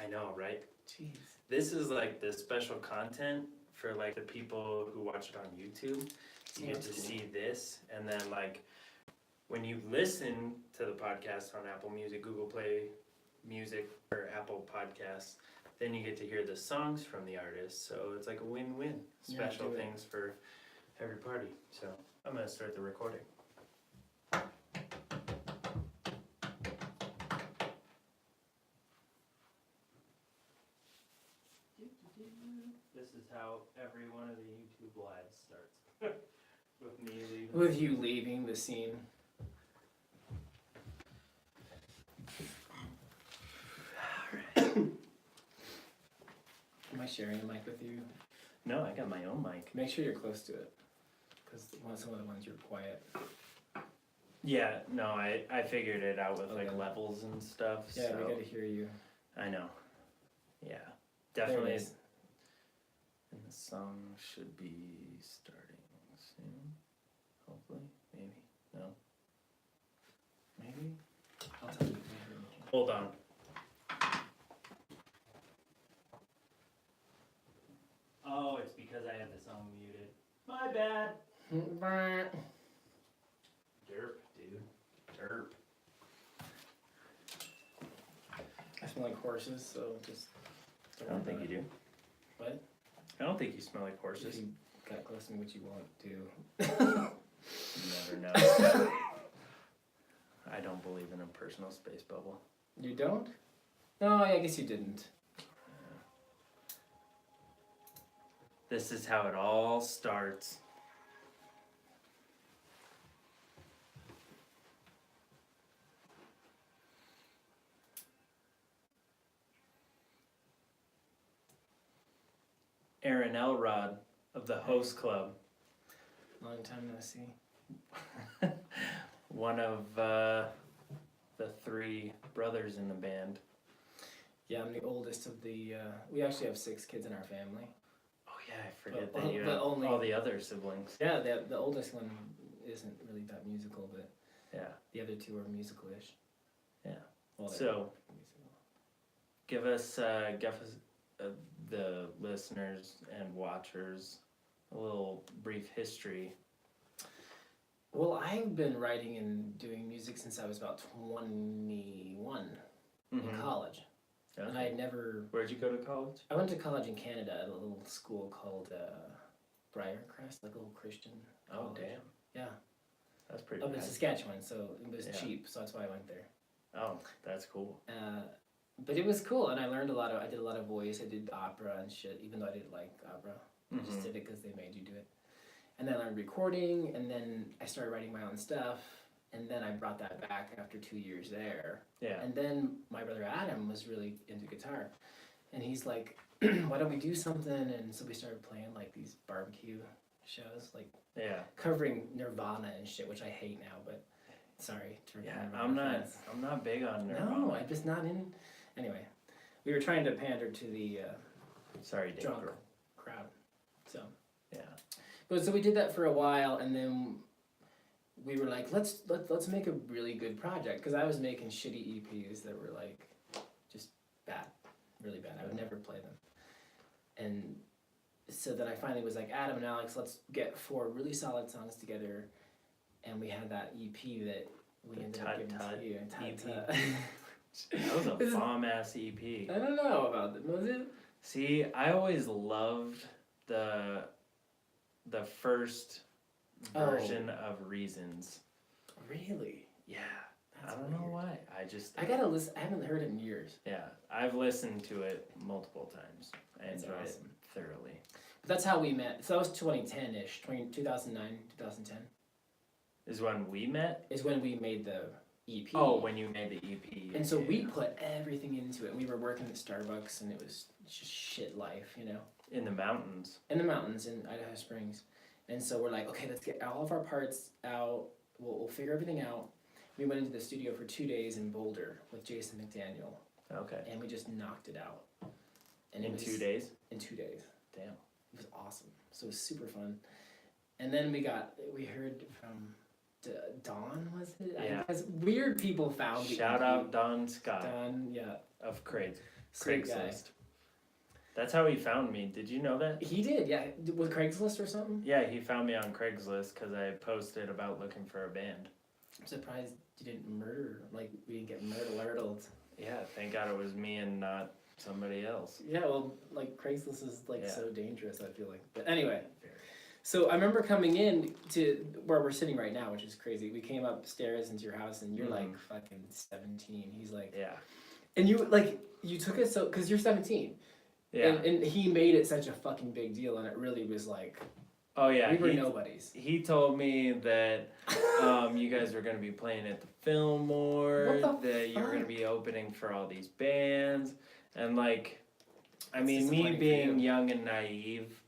I know, right? Jeez. This is like the special content for like the people who watch it on YouTube. You get to see this, and then like when you listen to the podcast on Apple Music, Google Play Music, or Apple Podcasts, then you get to hear the songs from the artists. So it's like a win-win. Special things for every party. So I'm gonna start the recording. This is how every one of the YouTube lives starts. With me leaving. With you leaving the scene. Am I sharing a mic with you? No, I got my own mic. Make sure you're close to it, because some of the ones you're quiet. Yeah, no, I figured it out with like levels and stuff. Yeah, so we gotta hear you. I know. Yeah, There definitely. it is. And the song should be starting soon. Hopefully, maybe. No. Maybe. I'll tell you. Hold on. Oh, it's because I had the song muted. My bad. Derp, dude. Derp. I smell like horses, so just. I don't think you do. What? I don't think you smell like If horses. you got close to me, which you won't do. You never know. I don't believe in a personal space bubble. You don't? No, I guess you didn't. This is how it all starts. Aaron Elrod of the Host Club. Long time no see. One of the three brothers in the band. Yeah, I'm the oldest of the. We actually have 6 kids in our family. Oh yeah, I forget But- that you but have only- all the other siblings. Yeah, the oldest one isn't really that musical, but Yeah. the other 2 are musical-ish. Yeah. Well, they're So musical. give us the listeners and watchers a little brief history. Well, I've been writing and doing music since I was about 21 in college. Okay. And I had never... Where'd you go to college? I went to college in Canada at a little school called Briarcrest, like a little Christian college. Oh, damn. Yeah. That's pretty Up in bad. Saskatchewan, so it was Yeah. cheap, so that's why I went there. Oh, that's cool. But it was cool, and I learned a lot of... I did a lot of voice, I did opera and shit, even though I didn't like opera. I just did it because they made you do it. And then I learned recording, and then I started writing my own stuff, and then I brought that back after 2 years there. Yeah. And then my brother Adam was really into guitar, and he's like, why don't we do something? And so we started playing like these barbecue shows, like covering Nirvana and shit, which I hate now, but sorry. Nirvana I'm not big on Nirvana. No, I'm just not in. Anyway, we were trying to pander to the drunk crowd, so. Yeah. But so we did that for a while, and then we were like, let's make a really good project, because I was making shitty EPs that were like just bad, really bad. I would never play them. And so then I finally was like, Adam and Alex, let's get 4 really solid songs together, and we had that EP that we ended up giving to you. EP. That was a bomb ass EP. I don't know about it. Was it? See, I always loved the first version of Reasons. Really? Yeah. That's I don't know weird. why. I gotta listen. I haven't heard it in years. Yeah, I've listened to it multiple times. I That's enjoyed awesome. it thoroughly. But that's how we met. So that was 2010-ish, 2009, 2010. Is when we met? Is when we made the EP. Oh, when you made the EP. And so we put everything into it. We were working at Starbucks, and it was just shit life, you know. In the mountains. In the mountains in Idaho Springs. And so we're like, okay, let's get all of our parts out. We'll figure everything out. We went into the studio for 2 days in Boulder with Jason McDaniel. Okay. And we just knocked it out. And in 2 days? In 2 days. Damn. It was awesome. So it was super fun. And then we heard from Dawn, was it? Yeah. Because weird people found the Shout EP. out Don Scott. Dawn, yeah. Of Craig. Sweet guy. Craigslist. That's how he found me. Did you know that? He did, yeah. With Craigslist or something? Yeah, he found me on Craigslist because I posted about looking for a band. I'm surprised you didn't murder, like, we didn't get murdered. Yeah, thank God it was me and not somebody else. Yeah, well, like, Craigslist is, like, Yeah. so dangerous, I feel like. But anyway, so I remember coming in to where we're sitting right now, which is crazy. We came upstairs into your house, and you're, like, fucking 17. He's like... Yeah. And you, like, you took it so... Because you're 17. Yeah. And he made it such a fucking big deal, and it really was, like... Oh, yeah. We were nobodies. He told me that you guys were going to be playing at the Fillmore, that you were going to be opening for all these bands, and like, I mean, me being young and naive,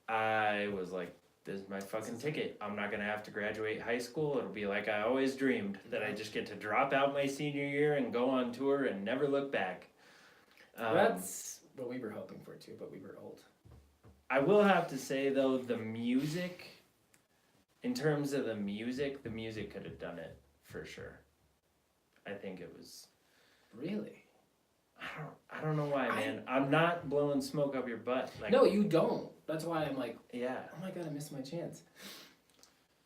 I was like, this is my fucking ticket. I'm not going to have to graduate high school. It'll be like I always dreamed, that I just get to drop out my senior year and go on tour and never look back. That's what we were hoping for too, but we were old. I will have to say though, the music, in terms of the music could have done it for sure. I think it was. Really? I don't know why, man. I'm not blowing smoke up your butt. Like, no, you don't. That's why I'm like, yeah. Oh my God, I missed my chance.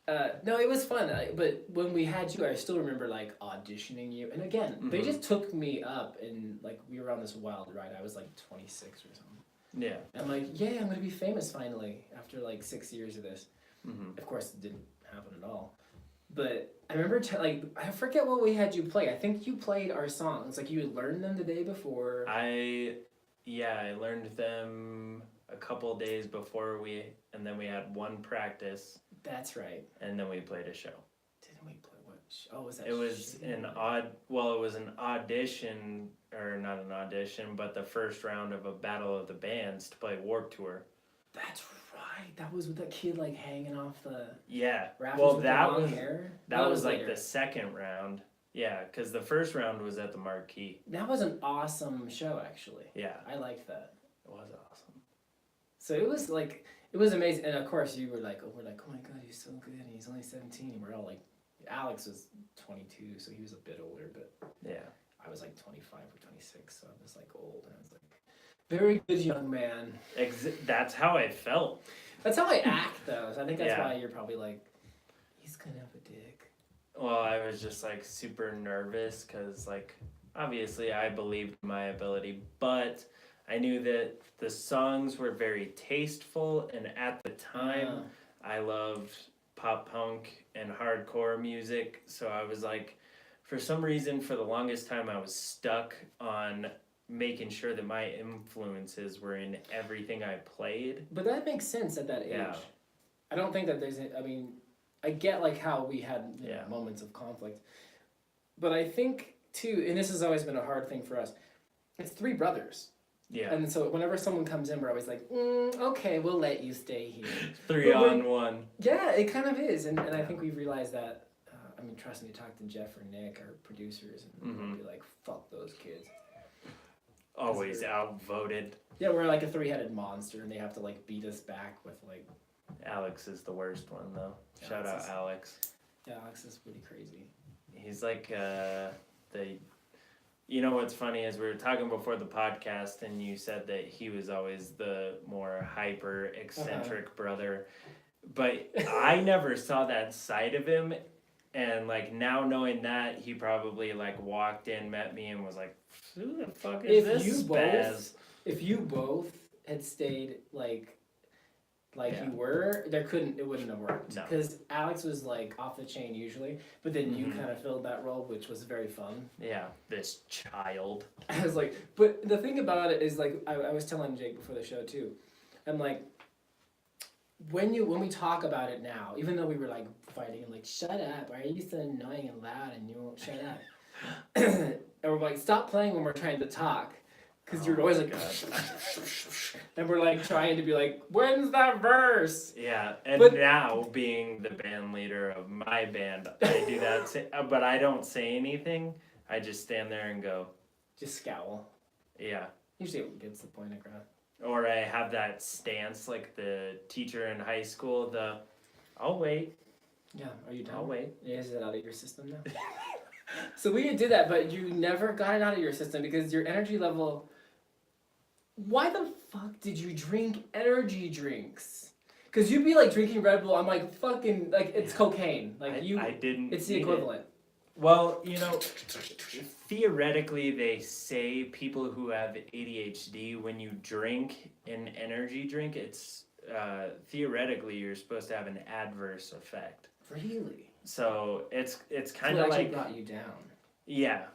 No, it was fun. But when we had you, I still remember like auditioning you. And again, they just took me up and like we were on this wild ride. I was like 26 or something. Yeah. I'm like, yeah, I'm gonna be famous finally after like 6 years of this. Of course, it didn't happen at all. But I remember, like, I forget what we had you play. I think you played our songs. Like, you had learned them the day before. I learned them a couple days before and then we had one practice. That's right. And then we played a show. Didn't we play what? Oh, was that? It was it was an audition, or not an audition, but the first round of a battle of the bands to play Warped Tour. That's right. That was with that kid like hanging off the. Yeah. Rafters Well, with that the long was hair. that was like the second round. Yeah, because the first round was at the Marquee. That was an awesome show, actually. Yeah. I liked that. It was awesome. So it was like, it was amazing. And of course, you were like, oh my God, he's so good. And he's only 17. And we're all like, Alex was 22, so he was a bit older, but yeah, I was like 25 or 26, so I was like old. And I was like, very good young man. That's how I felt. That's how I act, though. So I think that's why you're probably like, he's kind of a dick. Well, I was just like super nervous because like obviously I believed in my ability, but I knew that the songs were very tasteful, and at the time I loved pop punk and hardcore music, so I was like, for some reason, for the longest time I was stuck on making sure that my influences were in everything I played. But that makes sense at that age. Yeah. I don't think that I mean, I get like how we had moments of conflict, but I think too, and this has always been a hard thing for us, it's three brothers. Yeah. And so whenever someone comes in, we're always like, okay, we'll let you stay here. 3 on 1. Yeah, it kind of is. And I think we've realized that, I mean, trust me, talk to Jeff or Nick, our producers, and we'll be like, fuck those kids. Always outvoted. Yeah, we're like a three-headed monster, and they have to like beat us back with like... Alex is the worst one, though. Shout out Alex. Yeah, Alex is pretty crazy. He's like you know what's funny is we were talking before the podcast and you said that he was always the more hyper eccentric brother, but I never saw that side of him, and like now knowing that, he probably like walked in, met me, and was like, who the fuck is this spaz? If you both had stayed like you were, it wouldn't have worked. No. Because Alex was like off the chain usually, but then you kind of filled that role, which was very fun. Yeah, this child. I was like, but the thing about it is like, I was telling Jake before the show too, I'm like, when we talk about it now, even though we were like fighting and like, shut up, why are you so annoying and loud and you won't shut up? And we're like, stop playing when we're trying to talk. Because you're always like, and we're like trying to be like, when's that verse? Yeah, and now being the band leader of my band, I do that, but I don't say anything. I just stand there and go. Just scowl. Yeah. Usually it gets the point across. Or I have that stance like the teacher in high school, I'll wait. Yeah, are you done? I'll wait. Yeah, is it out of your system now? So we did that, but you never got it out of your system because your energy level. Why the fuck did you drink energy drinks? Because you'd be like drinking Red Bull. I'm like fucking like it's cocaine. Like I didn't. It's the need equivalent. It. Well, theoretically, they say people who have ADHD, when you drink an energy drink, it's theoretically you're supposed to have an adverse effect. Really? So it's kind So of it actually like brought you down. yeah.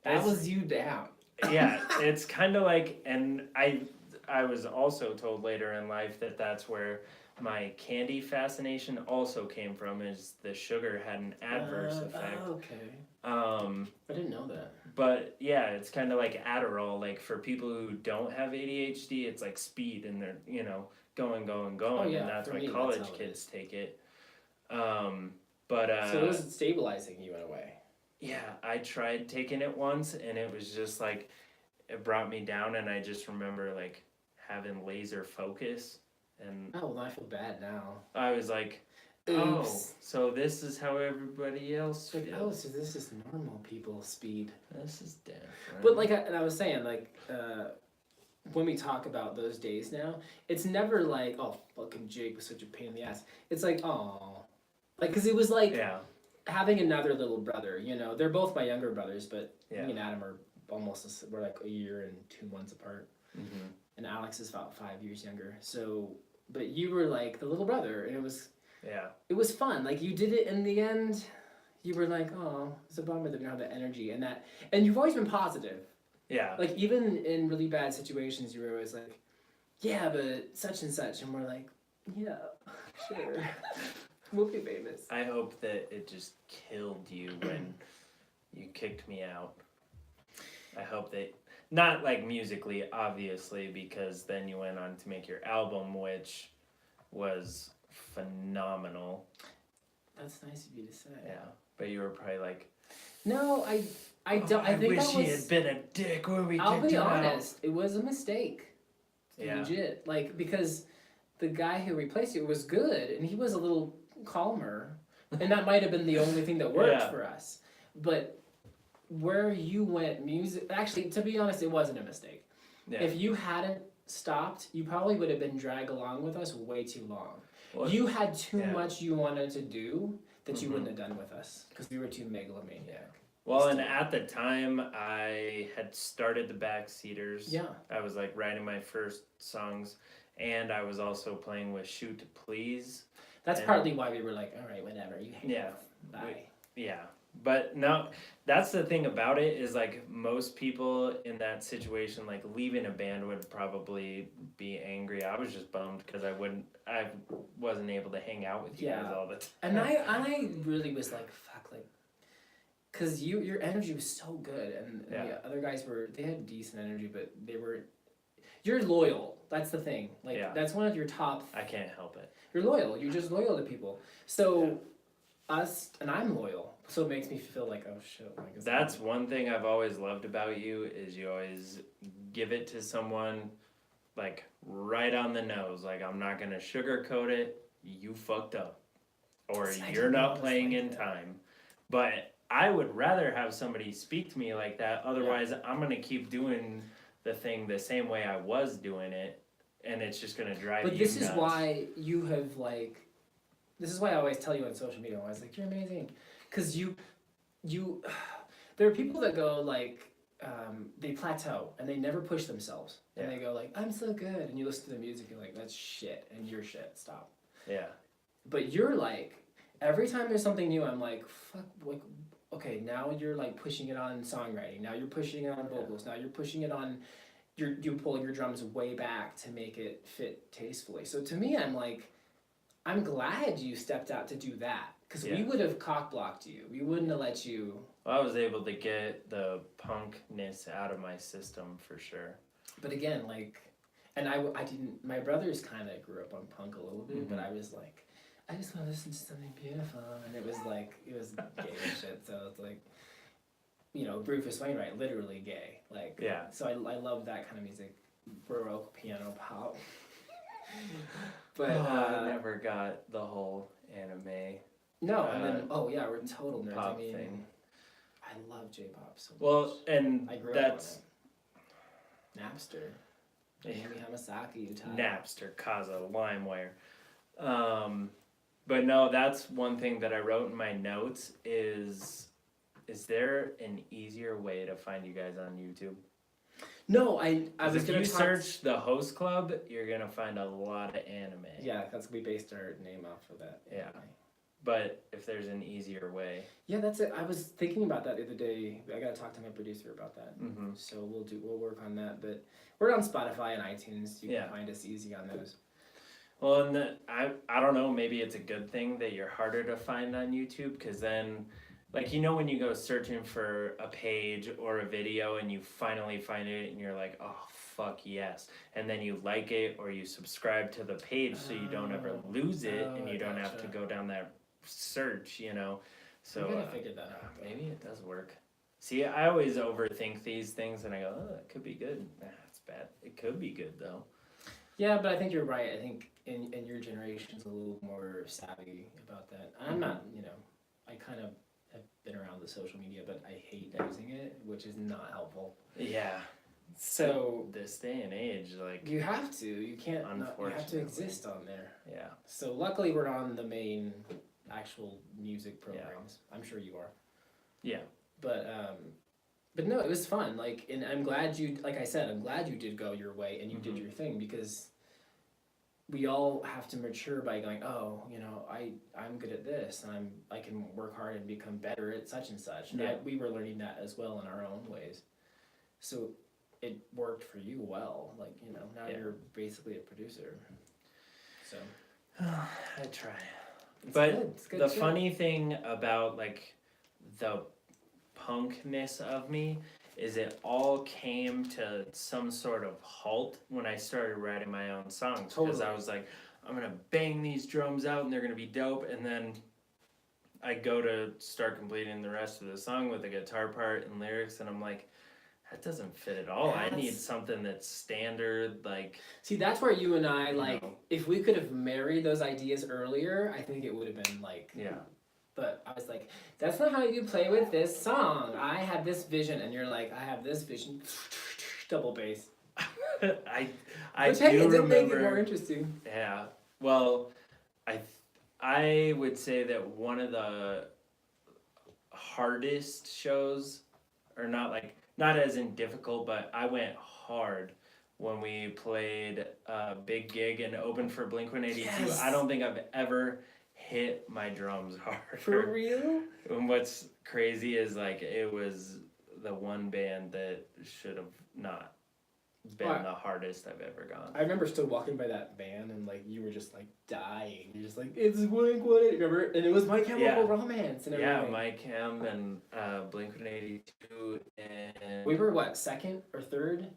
That was you down. Yeah, it's kind of like, and I was also told later in life that that's where my candy fascination also came from, is the sugar had an adverse effect. Okay. I didn't know that. But yeah, it's kind of like Adderall. Like for people who don't have ADHD, it's like speed, and they're going, Oh, yeah, and that's for why me, that's college how it kids is. take it. So it was stabilizing you in a way. Yeah, I tried taking it once, and it was just like it brought me down, and I just remember like having laser focus, and Oh, well, I feel bad now. I was like, Oops. oh, so this is how everybody else Like, oh, feels. so this is normal people speed. This is different. But like, and I was saying, like, when we talk about those days now, it's never like, oh, fucking Jake was such a pain in the ass. It's like, oh, like, cause it was like yeah, having another little brother. They're both my younger brothers, but yeah, me and Adam are we're like a year and 2 months apart, mm-hmm. and Alex is about 5 years younger. So, but you were like the little brother, and it was fun. Like you did it in the end. You were like, oh, it's a bummer that we don't have that energy and you've always been positive. Yeah. Like even in really bad situations, you were always like, yeah, but such and such, and we're like, yeah, sure, we'll be famous. I hope that it just killed you when you kicked me out. I hope that, not like musically, obviously, because then you went on to make your album, which was phenomenal. That's nice of you to say. Yeah, but you were probably like, no, I don't. I think wish that was. he had been a dick when we I'll kicked be him honest. It was a mistake. Yeah. Legit. Like because the guy who replaced you was good, and he was a little calmer, and that might have been the only thing that worked Yeah. for us. But where you went, actually, to be honest, it wasn't a mistake. Yeah. If you hadn't stopped, you probably would have been dragged along with us way too long. Well, You had too yeah. much you wanted to do that you Mhm. wouldn't have done with us because we were too megalomaniac. Well, and at the time, I had started the Backseaters. Yeah. I was like writing my first songs, and I was also playing with Shoot to Please. That's And- partly why we were like, all right, whatever, you hang Yeah. out. Bye. Yeah, but no, that's the thing about it is like most people in that situation, like leaving a band would probably be angry. I was just bummed because I wasn't able to hang out with you guys Yeah. all the time. And I really was like, fuck, like, cause your energy was so good, and Yeah. the other guys they had decent energy, but you're loyal. That's the thing. Like, Yeah. that's one of your top. I can't help it. You're loyal. You're just loyal to people. So, and I'm loyal. So it makes me feel like, oh shit. Like, That's one thing I've always loved about you is you always give it to someone like right on the nose. Like I'm not gonna sugarcoat it. You fucked up, or See, I you're didn't know not it was playing like in that. time. But I would rather have somebody speak to me like that. Otherwise, I'm gonna keep doing the thing the same way I was doing it, and it's just gonna drive you But this nuts. is why you have like. This is why I always tell you on social media. I was like, you're amazing, because you, there are people that go like, they plateau and they never push themselves, and they go like, I'm so good, and you listen to the music, you're like, that's shit, and you're shit. Stop. Yeah. But you're like, every time there's something new, I'm like, fuck, like, okay, now you're like pushing it on songwriting. Now you're pushing it on vocals. Now you're pushing it on, you pulling your drums way back to make it fit tastefully. So to me, I'm like, I'm glad you stepped out to do that, because we would have cock blocked you. We wouldn't have let you. Well, I was able to get the punkness out of my system for sure. But again, like, and I didn't. My brothers kind of grew up on punk a little bit, but I was like, I just want to listen to something beautiful, and it was gay and shit. So it's like, Rufus Wainwright, literally gay. Like, Yeah. So I love that kind of music, Baroque piano pop. But I never got the whole anime no, and then we're total nerds. pop I mean, thing. I love J-pop so much. Well, and I grew that's up on it. Napster. Naomi Hamasaki, Utah. Napster, Kazaa, LimeWire. But no, that's one thing that I wrote in my notes is there an easier way to find you guys on YouTube? No, I was If gonna you talk. search the host club, you're gonna find a lot of anime. Yeah, that's we based our name off of that. Yeah. But if there's an easier way. Yeah, that's it. I was thinking about that the other day. I gotta talk to my producer about that. Mm-hmm. So we'll work on that. But we're on Spotify and iTunes. You Yeah. can find us easy on those. Well, and I don't know, maybe it's a good thing that you're harder to find on YouTube, because then, like, you know, when you go searching for a page or a video and you finally find it and you're like, oh, fuck yes. And then you like it or you subscribe to the page so you don't ever lose it and you don't have to go down that search, you know. So I gotta figure that out. Maybe it does work. See, I always overthink these things and I go, oh, it could be good. Nah, it's bad. It could be good, though. Yeah, but I think you're right. I think in your generation's a little more savvy about that. I'm not, you know, I kind of have been around the social media, but I hate using it, which is not helpful. Yeah. So this day and age, like, you have to. You can't. You have to Unfortunately. exist on there. yeah. So luckily, we're on the main actual music programs. I'm sure you are. Yeah. But no, it was fun. Like, and I'm glad you. Like I said, I'm glad you did go your way and you did your thing, because we all have to mature by going, oh, you know, I'm good at this, and I can work hard and become better at such and such. And Yeah. we were learning that as well in our own ways. So it worked for you well. Like, you know, now you're basically a producer. So I try. it's But good. It's good the shit. funny thing about, like, the punkness of me is it all came to some sort of halt when I started writing my own songs. Because I was like, I'm going to bang these drums out and they're going to be dope. And then I go to start completing the rest of the song with the guitar part and lyrics, and I'm like, that doesn't fit at all. I need something that's standard, like... See, that's where you and I, like, know. if we could have married those ideas earlier, I think it would have been, like... Yeah. But I was like, that's not how you play with this song. I have this vision, and you're like, I have this vision. Double bass. I Which, hey, do it did make it remember... more interesting. Yeah. Well, I would say that one of the hardest shows, or not as in difficult, but I went hard when we played Big Gig and opened for Blink-182. Yes. I don't think I've ever hit my drums harder. For real? And what's crazy is, like, it was the one band that should have not been the hardest I've ever gone. I remember still walking by that van, and, like, you were just, like, dying. You're just like, it's Blink-182. Remember? And it was My Chemical Romance and everything. Yeah, My Chem and Blink-182, and... We were, what, second or third?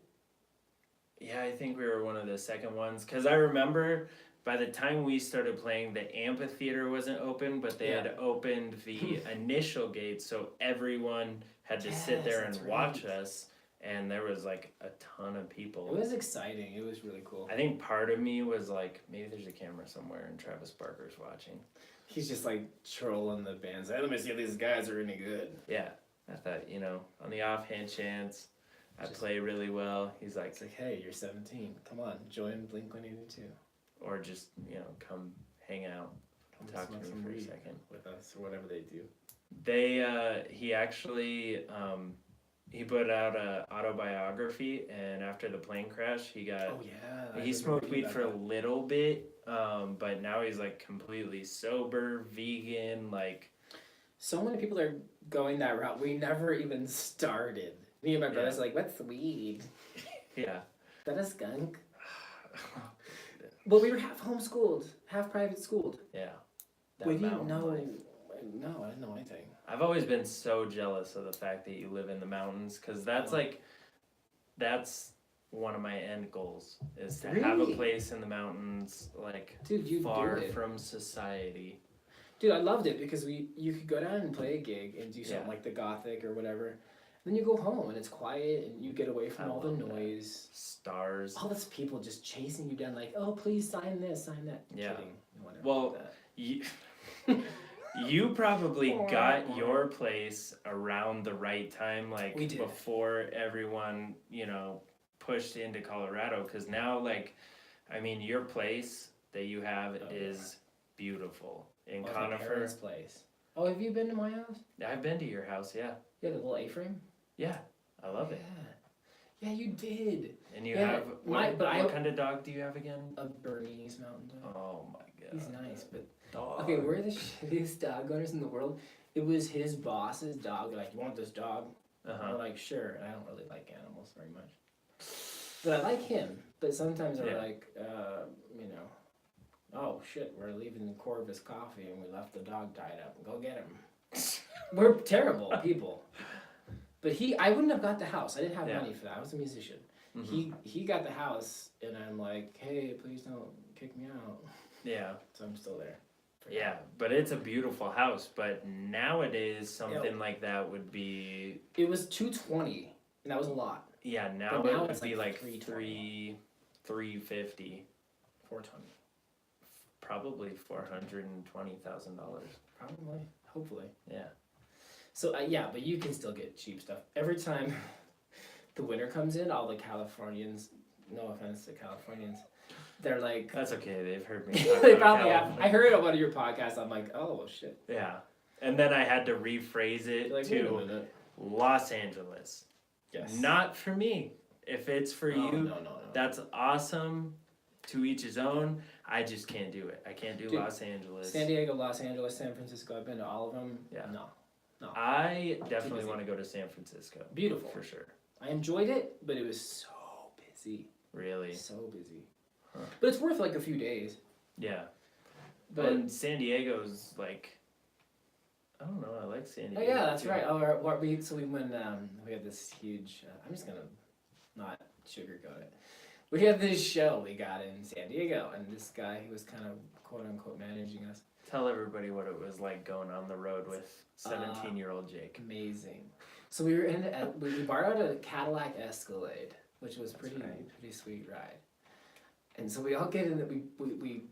Yeah, I think we were one of the second ones. Because I remember by the time we started playing, the amphitheater wasn't open, but they had opened the initial gate, so everyone had to sit there and watch us. And there was, like, a ton of people. It was exciting. It was really cool. I think part of me was like, maybe there's a camera somewhere and Travis Barker's watching. He's just, like, trolling the bands. Hey, let me see if these guys are any good. Yeah. I thought, you know, on the offhand chance, I play really well. He's like, It's like, hey, you're 17. Come on, join Blink-182. or just, you know, come hang out, talk to me for a second. With us, or whatever they do. He actually, he put out a autobiography, and after the plane crash, he got... Oh, yeah. He smoked weed for a little bit, but now he's, like, completely sober, vegan, like... So many people are going that route. We never even started. Me and my brother's like, what's weed? Yeah. Is that a skunk? Well, we were half homeschooled, half private schooled. Yeah. We didn't know... No, I didn't know anything. I've always been so jealous of the fact that you live in the mountains, because that's that's one of my end goals, is to have a place in the mountains, like, Dude, far from society. Dude, I loved it, because you could go down and play a gig and do something like the Gothic or whatever. Then you go home and it's quiet and you get away from all the noise. Stars. All those people just chasing you down like, oh, please sign this, sign that. Yeah. Kidding. No one ever Well, did that. You probably got your place around the right time, like We did. before everyone, pushed into Colorado. Because now, like, I mean, your place that you have is beautiful in My Conifer. parents' place. Oh, have you been to my house? I've been to your house, yeah. Yeah, the little A-frame. Yeah, I love it. Yeah, you did. And you Yeah, have what kind of dog do you have again? A Bernese Mountain Dog. Oh my god. He's nice, but Dog. okay, we're the shittiest dog owners in the world. It was his boss's dog. They're like, you want this dog? We're like, sure. And I don't really like animals very much, but I like him. But sometimes they're like, oh shit, we're leaving the Corvus Coffee and we left the dog tied up. Go get him. We're terrible people. But I wouldn't have got the house. I didn't have money for that. I was a musician. Mm-hmm. He got the house, and I'm like, hey, please don't kick me out. Yeah. So I'm still there. Yeah, but it's a beautiful house. But nowadays, something like that would be. It was $220, and that was a lot. Yeah, now it would be like $350. $420. Probably $420,000. Probably, hopefully. Yeah. So but you can still get cheap stuff. Every time the winter comes in, all the Californians, no offense to Californians, they're like... That's okay, they've heard me talk They probably have. I heard on one of your podcasts, I'm like, oh, shit. Yeah. And then I had to rephrase it to Los Angeles. Yes. Not for me. If it's for you, no. That's awesome. To each his own. I just can't do it. I can't do Los Angeles. San Diego, Los Angeles, San Francisco, I've been to all of them. Yeah. No. I definitely want to go to San Francisco. Beautiful. For sure. I enjoyed it, but it was so busy. Really? So busy. Huh. But it's worth like a few days. Yeah. But San Diego's like, I don't know, I like San Diego. Oh yeah, that's right. We went, we had this huge, I'm just going to not sugarcoat it. We had this show we got in San Diego, and this guy, he was kind of quote-unquote managing us. Tell everybody what it was like going on the road with 17-year-old Jake. Amazing. So we were we borrowed a Cadillac Escalade, which was pretty sweet ride. And so we all get in, we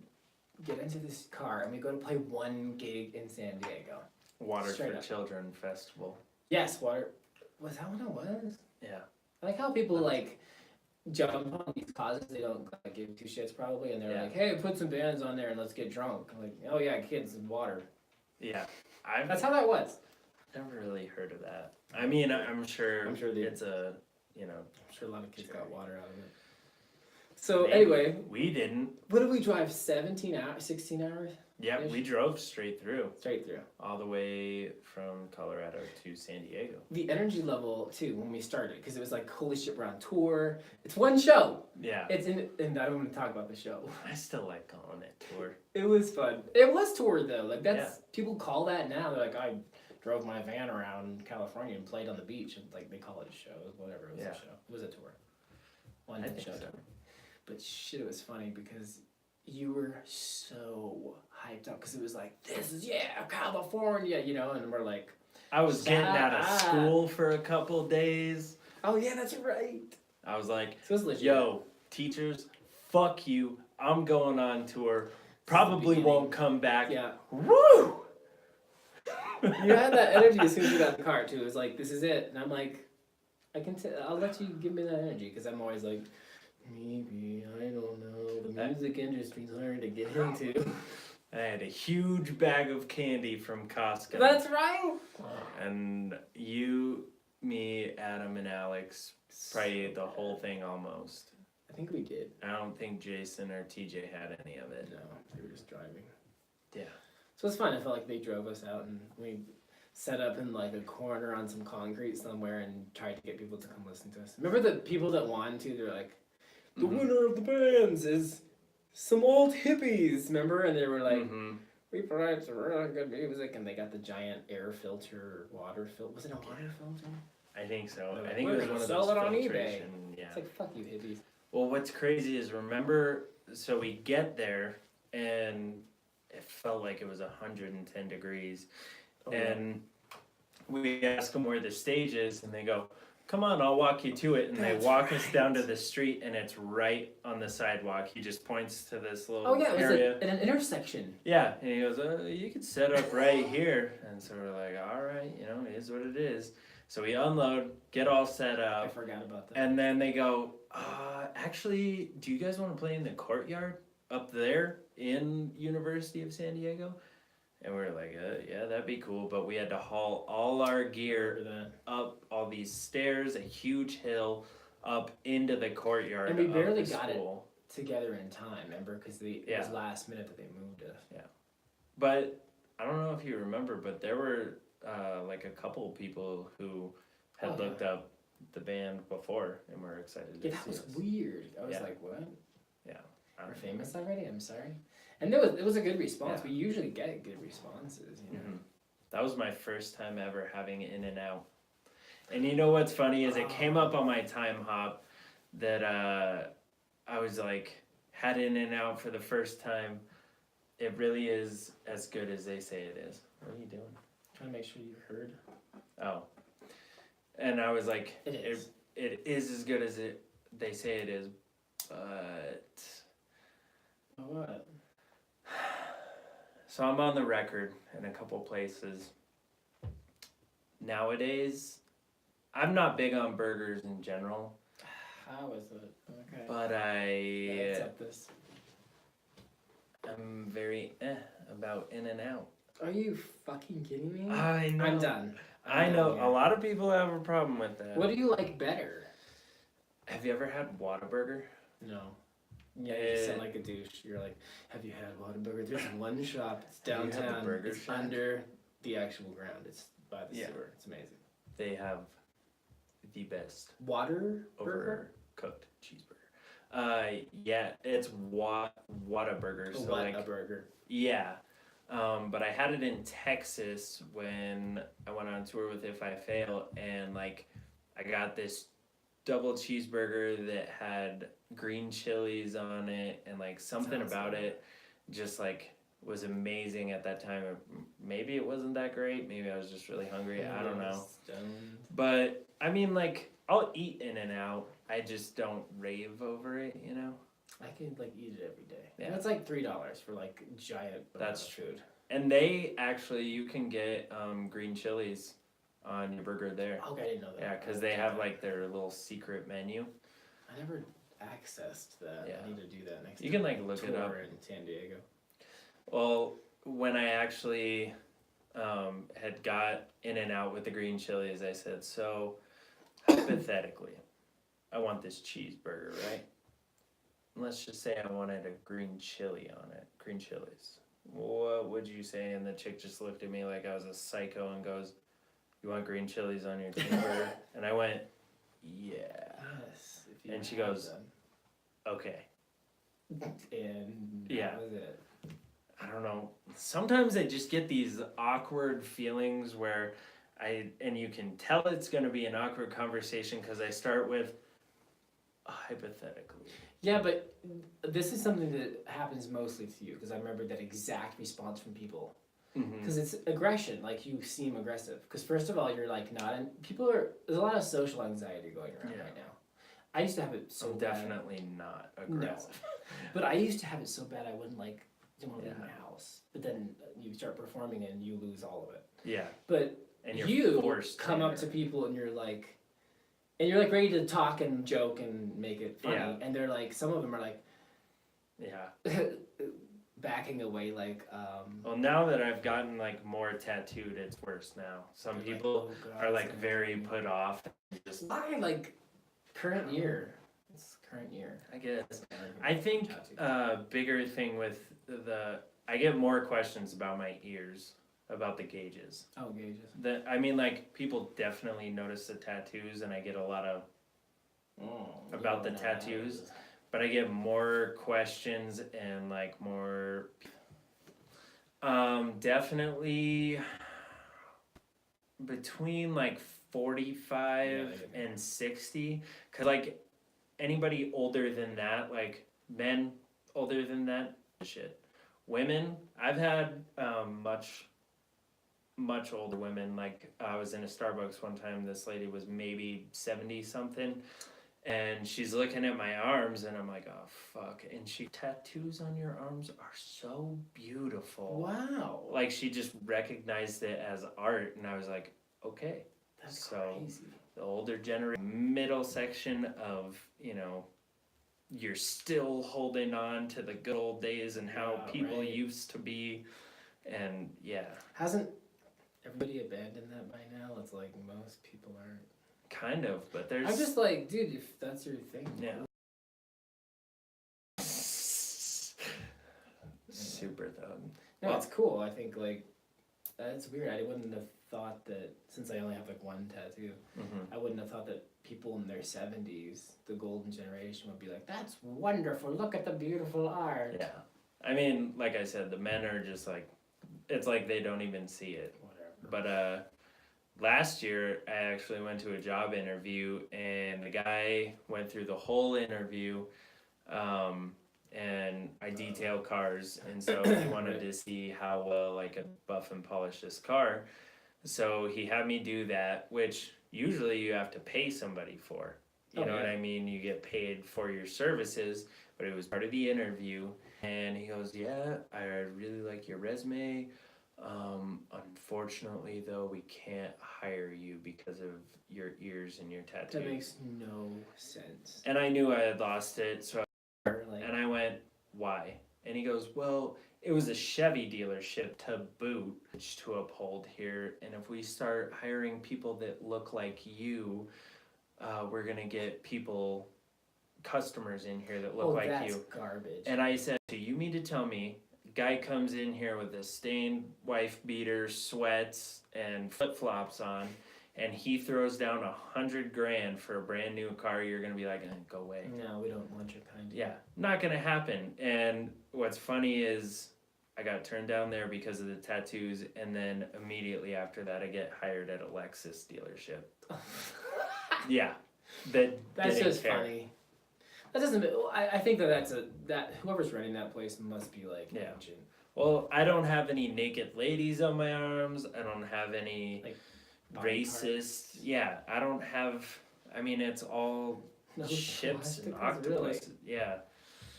get into this car, and we go to play one gig in San Diego. Water for Children Festival. Yes, was that what it was? Yeah. I like how people jump on these causes they don't give two shits probably, and they're like, hey, put some bands on there and let's get drunk. I'm like, oh yeah, kids and water. Yeah. That's how that was. Never really heard of that. I mean, I'm sure it's a, I'm sure a lot of kids got water out of it. So maybe. Anyway. We didn't. What did we drive, 16 hours? Yeah, we drove straight through. Straight through. All the way from Colorado to San Diego. The energy level, too, when we started, because it was like, holy shit, we're on tour. It's one show. Yeah. And I don't want to talk about the show. I still like calling it tour. It was fun. It was tour, though. Like, people call that now. They're like, I drove my van around California and played on the beach. And, like, they call it a show. Whatever, it was a show. It was a tour. One show. So. But shit, it was funny because you were so hyped up because it was like, this is, California, and we're like... I was getting out of school for a couple days. Oh, yeah, that's right. I was like, so yo, teachers, fuck you. I'm going on tour. Probably won't come back. Yeah. Woo! You had that energy as soon as you got in the car, too. It was like, this is it. And I'm like, I'll let you give me that energy because I'm always like... Maybe, I don't know. The music industry's hard to get into. I had a huge bag of candy from Costco. That's right! And you, me, Adam, and Alex probably ate the whole thing almost. I think we did. I don't think Jason or TJ had any of it. No, they were just driving. Yeah. So it's fun. I felt like they drove us out and we set up in like a corner on some concrete somewhere and tried to get people to come listen to us. Remember the people that wanted to? They're like, the winner of the bands is some old hippies, remember? And they were like, we provide some really good music, and they got the giant air filter, water filter. Was it a water filter? I think so. Like, I think it was one of those sell it on eBay. Yeah. It's like, fuck you, hippies. Well, what's crazy is, remember, so we get there, and it felt like it was 110 degrees, and we ask them where the stage is, and they go, come on, I'll walk you to it. And they That's walk us down to right. the street, and it's right on the sidewalk. He just points to this little Oh yeah, it was area. at an intersection. Yeah, and he goes, you could set up right here. And so we're like, all right, it is what it is. So we unload, get all set I up, forgot about that. and then they go, actually, do you guys want to play in the courtyard up there in University of San Diego? And we were like, yeah, that'd be cool. But we had to haul all our gear up all these stairs, a huge hill, up into the courtyard. And we barely of the got school. it together in time, remember? Because it was last minute that they moved us. Yeah. But I don't know if you remember, but there were like a couple of people who had looked up the band before and were excited to see that was us. weird. I was like, what? Yeah. We're famous already? I'm sorry. And it was a good response. Yeah. We usually get good responses, you know. Mm-hmm. That was my first time ever having In-N-Out. And you know what's funny is it came up on my time hop that I was like, had In-N-Out for the first time. It really is as good as they say it is. What are you doing? Trying to make sure you heard. Oh. And I was like, It is. It is as good as they say it is, but... What? So I'm on the record in a couple places. Nowadays, I'm not big on burgers in general. How is it? Okay. But Accept this. I'm very about In-N-Out. Are you fucking kidding me? I know. I'm done. I know. A lot of people have a problem with that. What do you like better? Have you ever had Whataburger? No. Yeah, you sound like a douche. You're like, have you had Whataburger? There's one shop. It's Have you had the downtown. Burger It's Shack? under the actual ground. It's by the sewer. It's amazing. They have the best Water burger? overcooked cheeseburger. Yeah, it's Whataburger. So What like a burger. yeah. But I had it in Texas when I went on tour with If I Fail, and like I got this double cheeseburger that had green chilies on it, and like something Sounds about good. it just like was amazing at that time. Maybe it wasn't that great. Maybe I was just really hungry. I don't know. Stoned. But I mean, like I'll eat In-N-Out. I just don't rave over it, you know. I can like eat it every day. Yeah. And it's like $3 for like giant That's food. And they actually, you can get green chilies on your burger there. Okay, I didn't know that. Yeah, because they have like their little secret menu. I never accessed that. Yeah. I need to do that next You time. can like look it up. Tour in San Diego. Well, when I actually had got In-N-Out with the green chilies, I said, so hypothetically, I want this cheeseburger, right? Let's just say I wanted a green chili on it, green chilies. What would you say? And the chick just looked at me like I was a psycho and goes, you want green chilies on your cheeseburger? And I went, yeah. Yes. If you And she have goes, them. Okay. And Yeah. that was it. I don't know. Sometimes I just get these awkward feelings where and you can tell it's going to be an awkward conversation because I start with hypothetically. Yeah, but this is something that happens mostly to you because I remember that exact response from people. Mm-hmm. Because it's aggression, like you seem aggressive. Because first of all, you're like not in. There's a lot of social anxiety going around right now. I used to have it so I'm bad. definitely not aggressive. But I used to have it so bad I didn't want to leave Yeah. my house. But then you start performing and you lose all of it. Yeah. But And you're you forced come up to people and you're like ready to talk and joke and make it funny. Yeah. And they're like, some of them are like Yeah. backing away like. Well, now that I've gotten like more tattooed, it's worse now. Some they're people like, "Oh, God, are it's like gonna very kill me." put off. And just Why like current year? It's current year. I guess. I think bigger thing with I get more questions about my ears, about the gauges. Oh, gauges. I mean, like people definitely notice the tattoos, and I get a lot of about the tattoos, but I get more questions and like more. Definitely between like 45 and 60, cause like anybody older than that, like men older than that, shit. Women, I've had much much older women. Like I was in a Starbucks one time, this lady was maybe 70 something, and she's looking at my arms, and I'm like, oh fuck. And tattoos on your arms are so beautiful. Wow. Like she just recognized it as art, and I was like, okay. That's So crazy. the older generation, middle section of, you know, you're still holding on to the good old days and how people used to be, and yeah. Hasn't everybody abandoned that by now? It's like most people aren't. Kind of, but there's. I'm just like, dude, if that's your thing. Yeah. Super thug. No, it's cool. I think like that's weird. I wouldn't have thought that, since I only have like one tattoo, I wouldn't have thought that people in their 70s, the golden generation, would be like, that's wonderful. Look at the beautiful art. Yeah. I mean, like I said, the men are just like, it's like they don't even see it. Whatever. But last year, I actually went to a job interview, and the guy went through the whole interview, and I detail cars, and so he wanted to see how well I could buff and polish this car. So he had me do that, which usually you have to pay somebody for. You know what I mean? You get paid for your services, but it was part of the interview. And he goes, yeah, I really like your resume. Unfortunately, though, we can't hire you because of your ears and your tattoos. That makes no sense. And I knew I had lost it, so Like, and I went, why? And he goes, well, it was a Chevy dealership to boot to uphold here, and if we start hiring people that look like you, we're gonna get customers in here that look like you. Garbage. And I said, so you mean to tell me, guy comes in here with a stained wife beater, sweats, and flip-flops on, and he throws down $100,000 for a brand new car, you're gonna be like, go away. No, we don't want your kind. Yeah, not gonna happen. And what's funny is I got turned down there because of the tattoos, and then immediately after that I get hired at a Lexus dealership. Yeah. That's just funny. That doesn't. I think that whoever's running that place must be like ancient. Well, I don't have any naked ladies on my arms. I don't have any like racist. Yeah, I don't have. I mean, it's all ships and octopuses. Really? Yeah.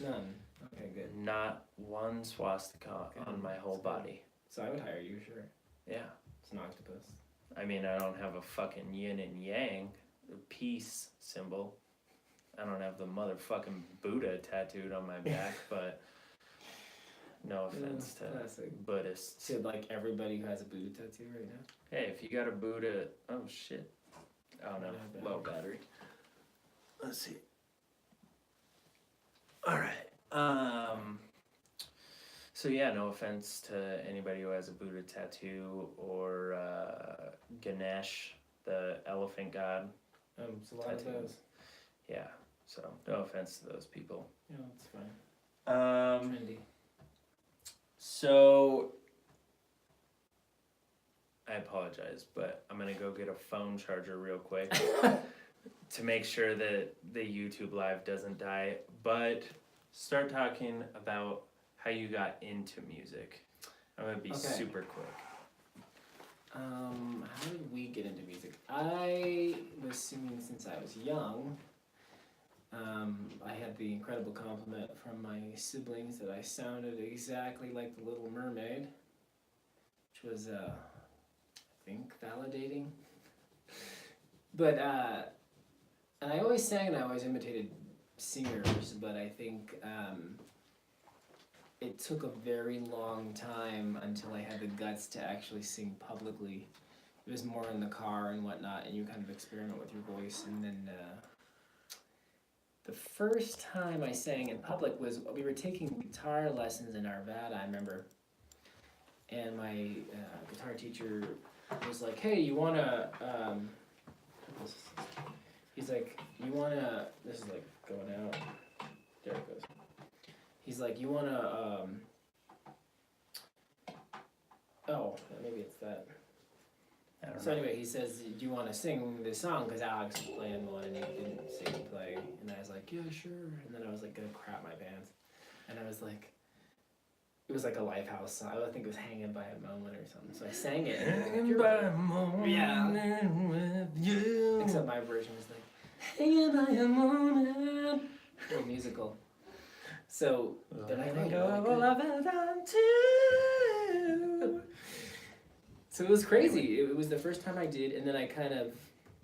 None. Okay, good. Not one swastika on my whole body. So I would hire you, sure. Yeah. It's an octopus. I mean, I don't have a fucking yin and yang, the peace symbol. I don't have the motherfucking Buddha tattooed on my back, but no offense to Buddhists. So like everybody who has a Buddha tattoo right now? Hey, if you got a Buddha, oh shit. Oh no, low battery. Let's see. Alright, so yeah, no offense to anybody who has a Buddha tattoo or Ganesh, the elephant god. It's a lot of those. Yeah, so no offense to those people. Yeah, that's fine. Trendy. So I apologize, but I'm gonna go get a phone charger real quick to make sure that the YouTube live doesn't die. But start talking about how you got into music. I'm gonna be super quick. How did we get into music? I was singing since I was young. I had the incredible compliment from my siblings that I sounded exactly like the Little Mermaid, which was, I think, validating. But, and I always sang and I always imitated singers, but I think it took a very long time until I had the guts to actually sing publicly. It was more in the car and whatnot, and you kind of experiment with your voice, and then the first time I sang in public was, we were taking guitar lessons in Arvada, I remember, and my guitar teacher was like, hey, you wanna, he's like, you wanna, this is like going out, there it goes. He's like, you wanna, oh, maybe it's that. So anyway, he says, do you want to sing this song? Because Alex was playing one and he didn't sing and play. And I was like, yeah, sure. And then I was like, gonna crap my pants. And I was like, it was like a Lifehouse song. I think it was Hanging by a Moment or something. So I sang it. Hanging by a moment with you. Except my version was like, hanging by a moment. A musical. So they're like, oh, you're really good. So it was crazy. It was the first time I did, and then I kind of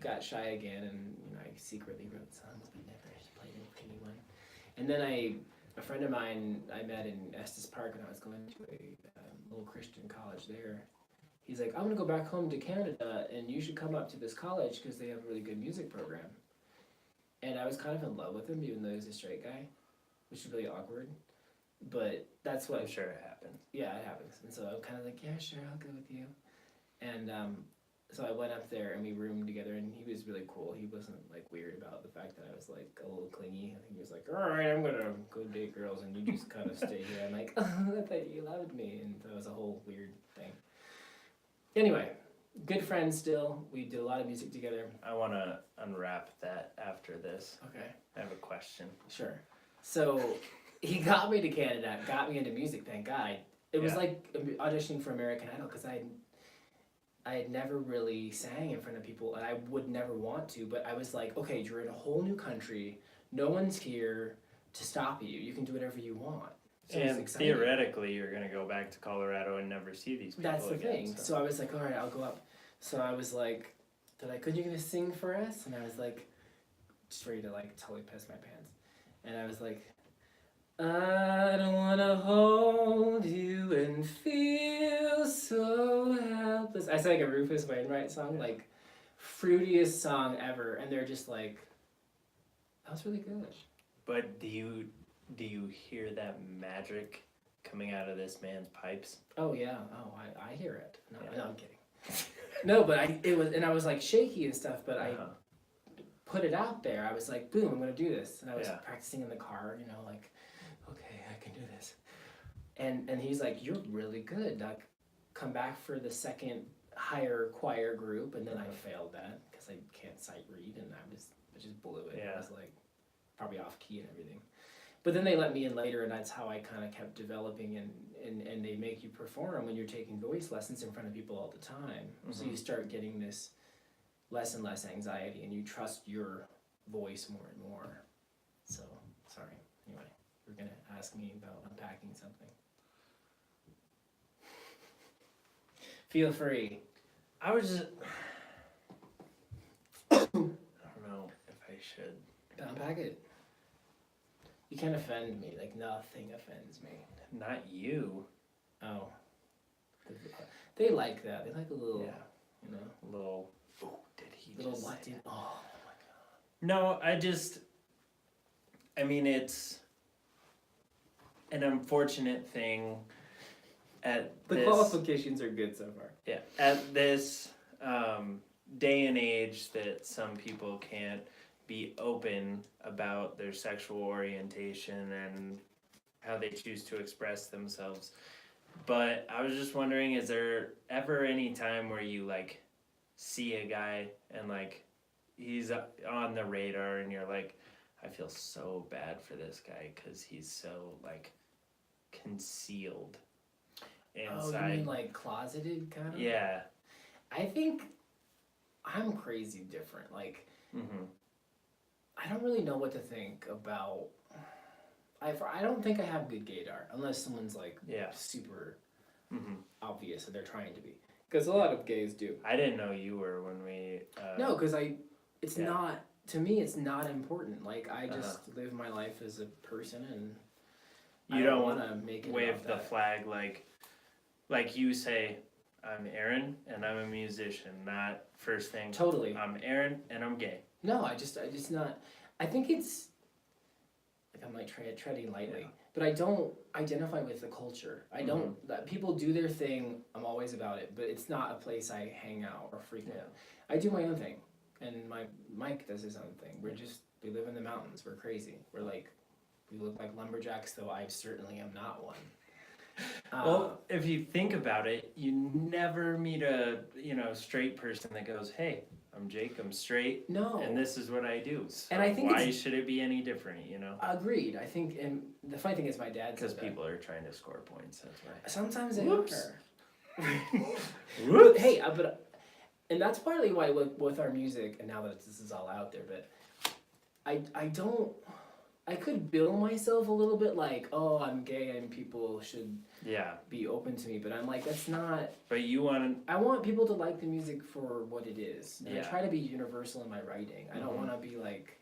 got shy again, and I secretly wrote songs but never played them for anyone. And then a friend of mine I met in Estes Park when I was going to a little Christian college there. He's like, I'm gonna go back home to Canada, and you should come up to this college because they have a really good music program. And I was kind of in love with him, even though he was a straight guy, which is really awkward. But that's what I'm sure it happened. Yeah, it happens. And so I'm kind of like, yeah, sure, I'll go with you. And so I went up there and we roomed together, and he was really cool. He wasn't like weird about the fact that I was like a little clingy. I think he was like, all right, I'm gonna go date girls, and you just kind of stay here. I'm like, oh, I thought you loved me, and that was a whole weird thing. Anyway, good friends still. We did a lot of music together. I want to unwrap that after this. Okay. I have a question. Sure. So he got me to Canada, got me into music, thank God. It was like auditioning for American Idol, because I had never really sang in front of people, and I would never want to, but I was like, okay, you're in a whole new country, no one's here to stop you, you can do whatever you want. So and theoretically, you're going to go back to Colorado and never see these people That's the again, thing. So I was like, all right, I'll go up. So I was like, they're like, couldn't you gonna sing for us? And I was like, just ready to like totally piss my pants. And I was like, I don't wanna hold you and feel so helpless. I sang a Rufus Wainwright song, like fruitiest song ever, and they're just like, that was really good. But do you hear that magic coming out of this man's pipes? Oh yeah, I hear it. No, I'm kidding. No, but I was like shaky and stuff, but I put it out there. I was like, boom, I'm gonna do this. And I was practicing in the car, like, okay, I can do this. And he's like, you're really good. Like, come back for the second higher choir group. And then I failed that because I can't sight read, and I just blew it. I was like, probably off key and everything. But then they let me in later, and that's how I kind of kept developing, and they make you perform when you're taking voice lessons in front of people all the time. Mm-hmm. So you start getting this less and less anxiety, and you trust your voice more and more. So, sorry. Anyway, you're going to ask me about unpacking something. Feel free. I was just... I don't know if I should. Unpack it. You can't offend me. Like, nothing offends me. Not you. Oh. They like that. They like a little, A little, oh, did he little just what? say that? Oh, my God. No, I mean, it's an unfortunate thing at the qualifications are good so far. Yeah, at this day and age that some people can't be open about their sexual orientation and how they choose to express themselves. But I was just wondering, is there ever any time where you like see a guy and like he's on the radar and you're like, I feel so bad for this guy because he's so like concealed inside. Oh, you mean like closeted kind of? Yeah. I think I'm crazy different. Like, I don't really know what to think about. I don't think I have good gaydar unless someone's like super obvious that they're trying to be. Because a lot of gays do. I didn't know you were when we. No, because it's not, to me, it's not important. Like, I just live my life as a person, and you don't want to make it wave the flag like you say, I'm Aaron and I'm a musician, not first thing. Totally. I'm Aaron and I'm gay. No, I just not. I think it's like I'm like treading lightly, but I don't identify with the culture. I don't. People do their thing. I'm always about it, but it's not a place I hang out or frequent. I do my own thing, and Mike does his own thing. We live in the mountains. We're crazy. We look like lumberjacks, though I certainly am not one. Well, if you think about it, you never meet a straight person that goes, "Hey, I'm Jake, I'm straight, No. and this is what I do. So And I think why should it be any different, you know? Agreed. I think, and the funny thing is my dad Because said that. people are trying to score points, that's why. Sometimes they Whoops. are. Whoops. Hey, and that's partly why with our music, and now that this is all out there, but I could bill myself a little bit like, oh, I'm gay and people should be open to me, but I'm like, that's not. But you want I want people to like the music for what it is. And I Yeah. try to be universal in my writing. I don't want to be like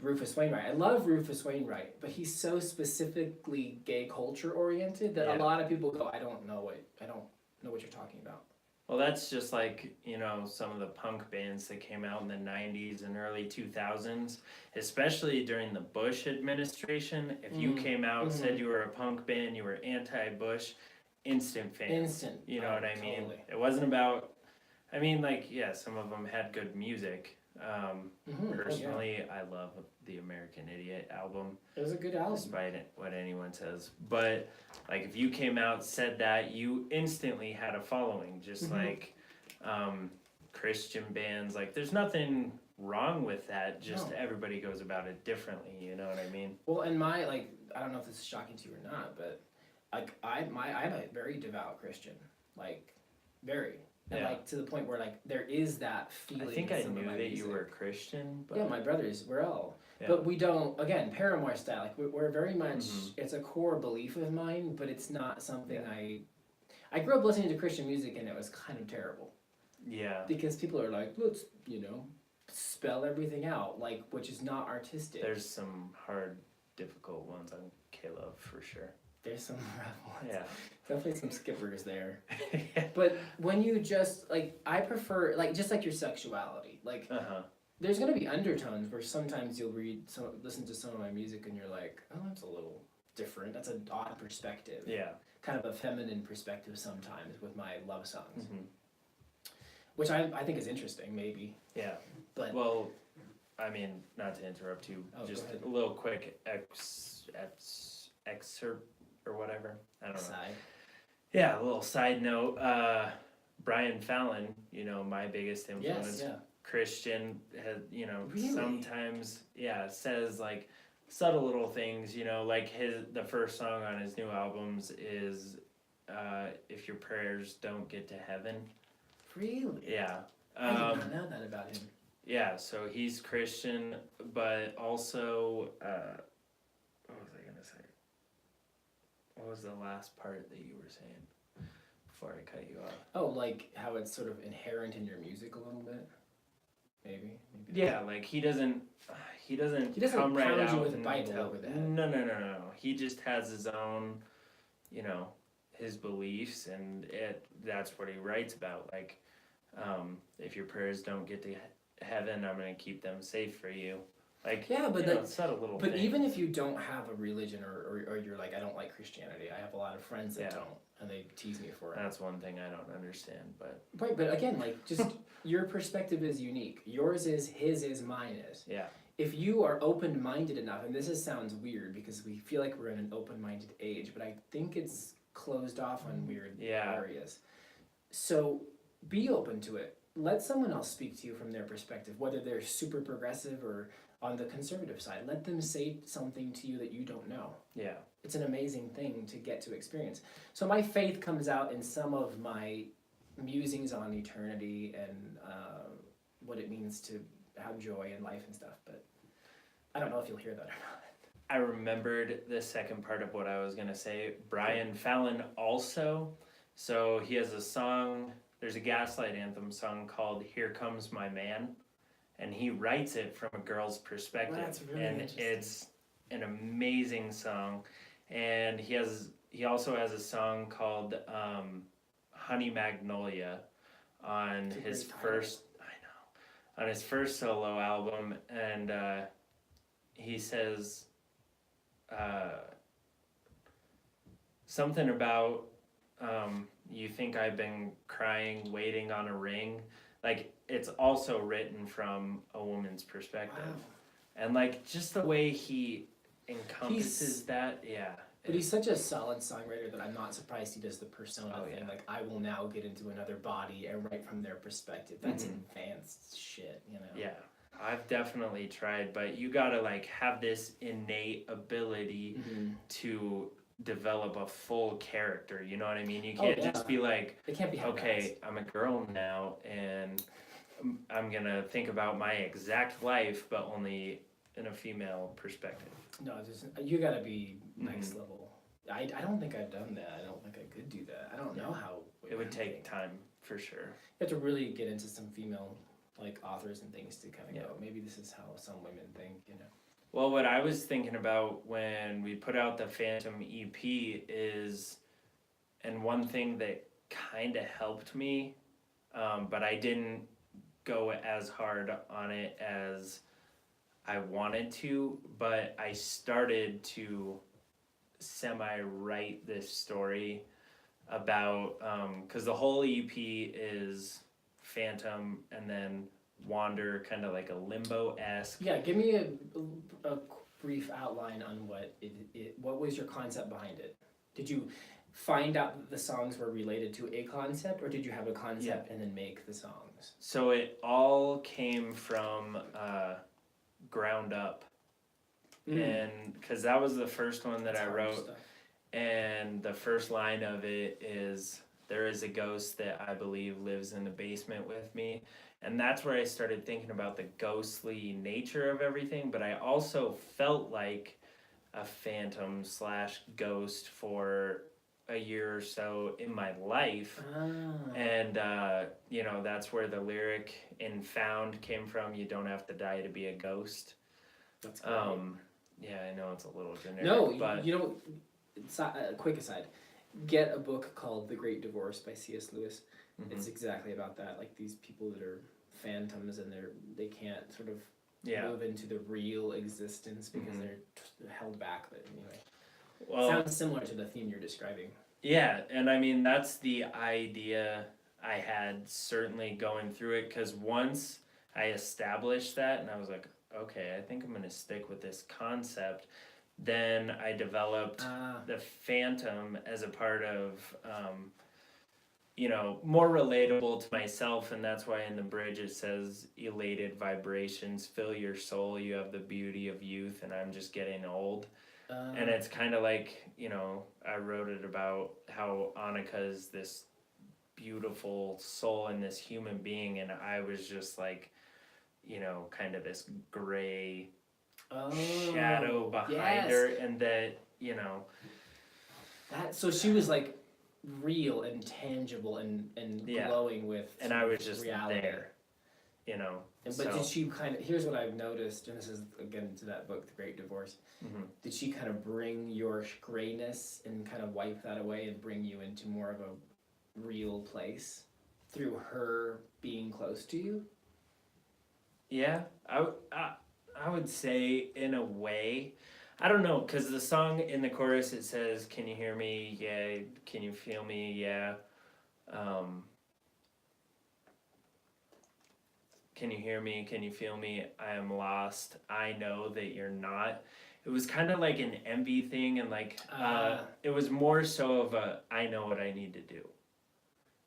Rufus Wainwright. I love Rufus Wainwright, but he's so specifically gay culture oriented that a lot of people go, I don't know what you're talking about. Well, that's just like, you know, some of the punk bands that came out in the 90s and early 2000s, especially during the Bush administration. If you came out and said you were a punk band, you were anti-Bush, instant fans. Instant. You know what I mean? Totally. It wasn't about, I mean, like, yeah, some of them had good music. Personally, I love the American Idiot album. It was a good album. Despite what anyone says. But, like, if you came out, said that, you instantly had a following. Just like Christian bands. Like, there's nothing wrong with that. Just everybody goes about it differently. You know what I mean? Well, and I don't know if this is shocking to you or not, but like I'm a very devout Christian. Like, very. And like to the point where like there is that feeling. I think I knew that music. you were a Christian. But yeah, my brothers, we're all. Yeah. But we don't, again, Paramore style. Like we're very much, it's a core belief of mine, but it's not something I grew up listening to Christian music and it was kind of terrible. Yeah. Because people are like, let's, spell everything out, like, which is not artistic. There's some hard, difficult ones on Caleb for sure. There's some rough ones. Yeah. Definitely some skippers there. But when you just, like, I prefer, like, just like your sexuality. Like, there's going to be undertones where sometimes you'll listen to some of my music and you're like, oh, that's a little different. That's an odd perspective. Yeah. Kind of a feminine perspective sometimes with my love songs. Which I think is interesting, maybe. Yeah. But well, I mean, not to interrupt you, just a little quick excerpt or whatever. I don't know. Side. Yeah, a little side note. Brian Fallon, my biggest influence. Yes, yeah. Christian, has, Really? sometimes, says like subtle little things, like the first song on his new albums is If Your Prayers Don't Get to Heaven. Really? Yeah. I did not know that about him. Yeah, so he's Christian, but also, what was I going to say? What was the last part that you were saying before I cut you off? Oh, like how it's sort of inherent in your music a little bit? Maybe. Yeah, like he doesn't come right pound out you with a and Bible tell, over the head. No. He just has his own, his beliefs, and that's what he writes about. Like, if your prayers don't get to heaven, I'm going to keep them safe for you. Like, yeah, but it's not a little But thing. even if you don't have a religion or you're like, I don't like Christianity, I have a lot of friends that don't, and they tease me for it. That's one thing I don't understand, but... Right, but again, like, just your perspective is unique. Yours is, his is, mine is. Yeah. If you are open-minded enough, and sounds weird because we feel like we're in an open-minded age, but I think it's closed off on weird areas. So be open to it. Let someone else speak to you from their perspective, whether they're super progressive or on the conservative side. Let them say something to you that you don't know. Yeah. It's an amazing thing to get to experience. So my faith comes out in some of my musings on eternity and what it means to have joy in life and stuff, but I don't know if you'll hear that or not. I remembered the second part of what I was going to say. Brian Fallon also, so he has a song, there's a Gaslight Anthem song called Here Comes My Man, and he writes it from a girl's perspective. Well, that's really and interesting. It's an amazing song. And he also has a song called Honey Magnolia on his first solo album, and he says something about you think I've been crying waiting on a ring. Like, it's also written from a woman's perspective. Wow. And like just the way he encompasses that, But he's such a solid songwriter that I'm not surprised he does the persona thing. yeah. Like, I will now get into another body and write from their perspective. That's Mhm. advanced shit, you know? Yeah, I've definitely tried, but you gotta like have this innate ability Mm-hmm. to develop a full character. You know what I mean? You Oh, can't yeah. just be like, It can't be half-assed. okay, I'm a girl now, and I'm gonna think about my exact life, but only in a female perspective. No, you gotta be next Mhm. level. I don't think I've done that. I don't think I could do that. I don't know how. It would women take think. time for sure. You have to really get into some female like authors and things to kind of Yeah. go. Maybe this is how some women think. You know. Well, what I was thinking about when we put out the Phantom EP is, and one thing that kind of helped me, but I didn't go as hard on it as I wanted to, but I started to semi-write this story about, because the whole EP is Phantom and then Wander, kind of like a limbo-esque. Yeah, give me a brief outline on what was your concept behind it? Did you find out that the songs were related to a concept, or did you have a concept and then make the songs? So it all came from ground up, and because that was the first one that That's I hard wrote, stuff. and the first line of it is, "There is a ghost that I believe lives in the basement with me." And that's where I started thinking about the ghostly nature of everything, but I also felt like a phantom / ghost for a year or so in my life. And you know, that's where the lyric in Found came from. You don't have to die to be a ghost. That's great. Yeah, I know it's a little generic. No, but you know, quick aside, get a book called The Great Divorce by C.S. Lewis. mhm. It's exactly about that. Like these people that are phantoms and they can't sort of yeah. move into the real existence because Mhm. they're held back. But anyway, Well, sounds similar to the theme you're describing. yeah, and I mean that's the idea I had certainly going through it, because once I established that and I was like, okay, I think I'm gonna stick with this concept. Then I developed the Phantom as a part of, you know, more relatable to myself, and that's why in the bridge it says, "Elated vibrations fill your soul. You have the beauty of youth, and I'm just getting old." And it's kind of like, you know, I wrote it about how Annika is this beautiful soul and this human being, and I was just like, you know, kind of this gray shadow behind her, and that, you know, that so she was like real and tangible and Yeah. glowing with and I was just reality. there, you know. But did she kind of, here's what I've noticed, and this is again to that book, The Great Divorce, did she kind of bring your grayness and kind of wipe that away and bring you into more of a real place through her being close to you? Yeah, I would say in a way. I don't know, because the song in the chorus, it says, "Can you hear me? Yeah. Can you feel me? Yeah. Can you hear me? Can you feel me? I am lost. I know that you're not." It was kind of like an envy thing, and like it was more so of a, I know what I need to do.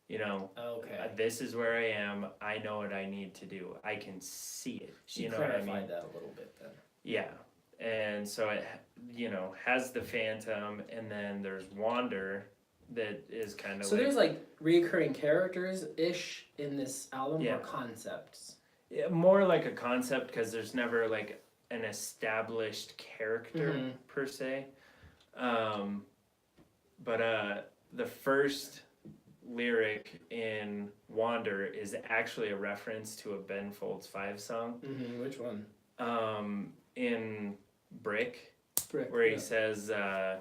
You know, Okay. this is where I am. I know what I need to do. I can see it. She you know what I clarified mean? that a little bit then. Yeah. And so it, you know, has the Phantom, and then there's Wander that is kind of So there's like reoccurring characters-ish in this album, Yeah. or concepts? Yeah, more like a concept, because there's never like an established character Mhm. per se. But the first lyric in Wander is actually a reference to a Ben Folds 5 song. Mm-hmm. Which one? In Brick, Brick, where he says, the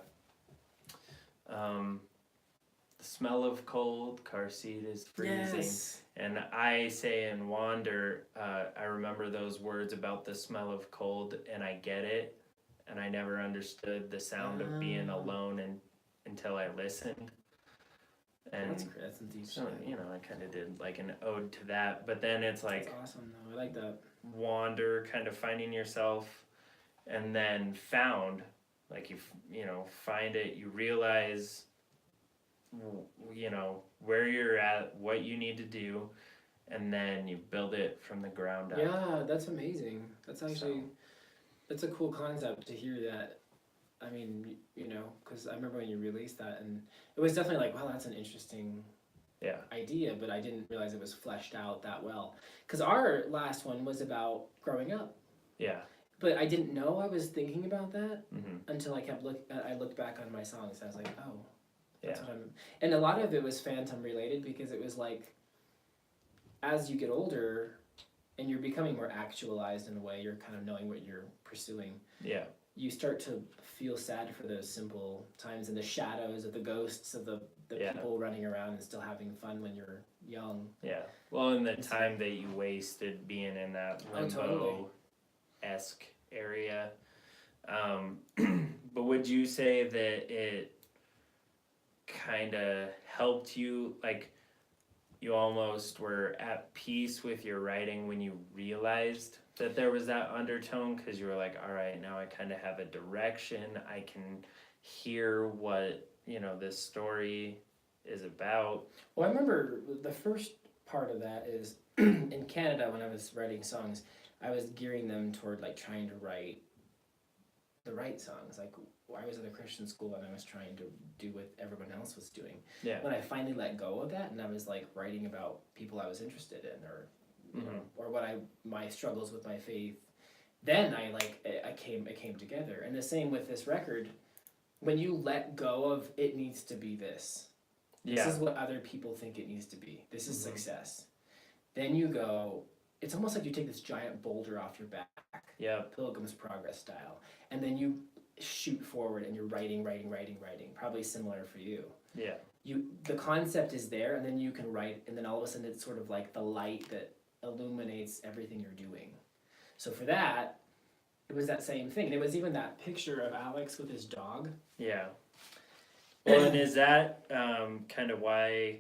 smell of cold car seat is freezing. Yes. And I say in Wander, I remember those words about the smell of cold, and I get it, and I never understood the sound of being alone until I listened. And That's a deep so, shit. you know, I kind of did like an ode to that, but then it's like That's awesome though. I like that. Wander, kind of finding yourself, and then Found, like you know, find it, you realize, you know, where you're at, what you need to do, and then you build it from the ground up. Yeah, that's amazing. That's actually, So, that's a cool concept to hear that. I mean, you know, because I remember when you released that, and it was definitely like, wow, that's an interesting yeah, idea, but I didn't realize it was fleshed out that well. Because our last one was about growing up, yeah, but I didn't know I was thinking about that hmm, until I looked back on my songs. And I was like, oh, that's yeah, what I'm. And a lot of it was Phantom related because it was like, as you get older, and you're becoming more actualized in a way, you're kind of knowing what you're pursuing. yeah, You start to feel sad for those simple times and the shadows of the ghosts of the Yeah. people running around and still having fun when you're young. yeah. Well, in the time that you wasted being in that Oh, totally. limbo-esque area. But would you say that it kind of helped you, like, you almost were at peace with your writing when you realized that there was that undertone? Because you were like, all right, now I kind of have a direction. I can hear what, you know, this story is about. Well, I remember the first part of that is in Canada when I was writing songs, I was gearing them toward like trying to write the right songs. Like I was at a Christian school and I was trying to do what everyone else was doing. Yeah. When I finally let go of that and I was like writing about people I was interested in, or you know, or what my struggles with my faith, then it came together. And the same with this record. When you let go of it needs to be this. This is what other people think it needs to be. This is success. Then you go, it's almost like you take this giant boulder off your back. Yeah. Pilgrim's Progress style. And then you shoot forward and you're writing. Probably similar for you. Yeah. The concept is there and then you can write and then all of a sudden it's sort of like the light that illuminates everything you're doing. So for that, it was that same thing. And it was even that picture of Alex with his dog. Yeah. Well, and is that kind of why?